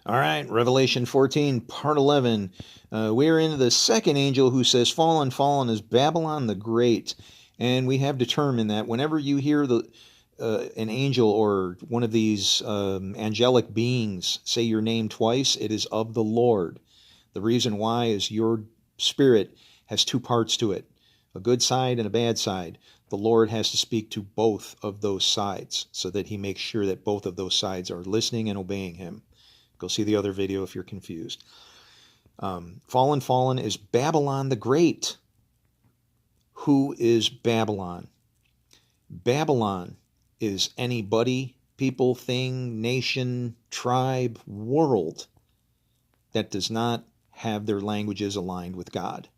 All right, Revelation 14, part 11. We are into the second angel who says, Fallen, fallen is Babylon the Great. And we have determined that whenever you hear an angel or one of these angelic beings say your name twice, it is of the Lord. The reason why is your spirit has two parts to it, a good side and a bad side. The Lord has to speak to both of those sides so that he makes sure that both of those sides are listening and obeying him. Go see the other video if you're confused. Fallen, fallen is Babylon the Great. Who is Babylon? Babylon is anybody, people, thing, nation, tribe, world that does not have their languages aligned with God.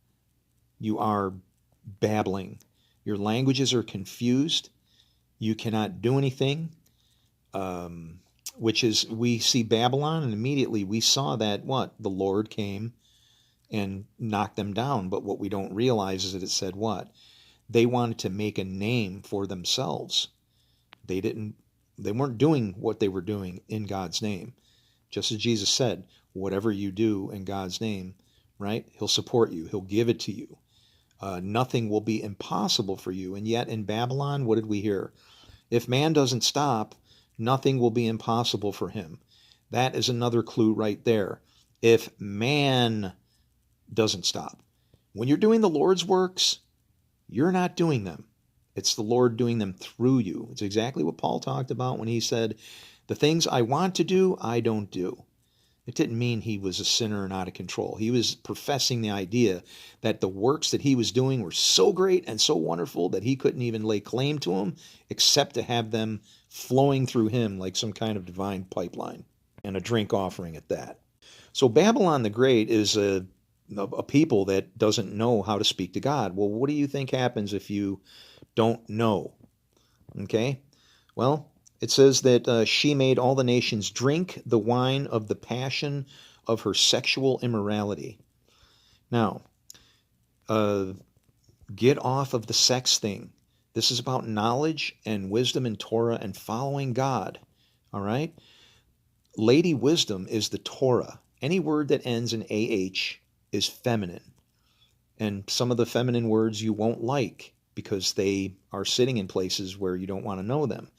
You are babbling. Your languages are confused. You cannot do anything. Which is, we see Babylon, and immediately we saw that the Lord came and knocked them down. But what we don't realize is that it said they wanted to make a name for themselves. They weren't doing what they were doing in God's name. Just as Jesus said, whatever you do in God's name, right, he'll support you. He'll give it to you. Nothing will be impossible for you. And yet in Babylon, what did we hear? If man doesn't stop, nothing will be impossible for him. That is another clue right there. If man doesn't stop. When you're doing the Lord's works, you're not doing them. It's the Lord doing them through you. It's exactly what Paul talked about when he said, the things I want to do, I don't do. It didn't mean he was a sinner and out of control. He was professing the idea that the works that he was doing were so great and so wonderful that he couldn't even lay claim to them except to have them flowing through him like some kind of divine pipeline, and a drink offering at that. So Babylon the Great is a people that doesn't know how to speak to God. Well, what do you think happens if you don't know? Okay, well, it says that she made all the nations drink the wine of the passion of her sexual immorality. Now, get off of the sex thing. This is about knowledge and wisdom and Torah and following God. All right? Lady Wisdom is the Torah. Any word that ends in AH is feminine. And some of the feminine words you won't like because they are sitting in places where you don't want to know them.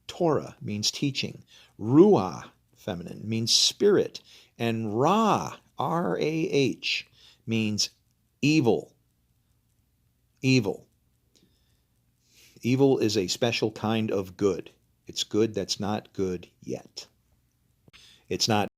Torah means teaching. Ruah, feminine, means spirit. And Ra, R-A-H, means evil. Evil. Evil is a special kind of good. It's good that's not good yet. It's not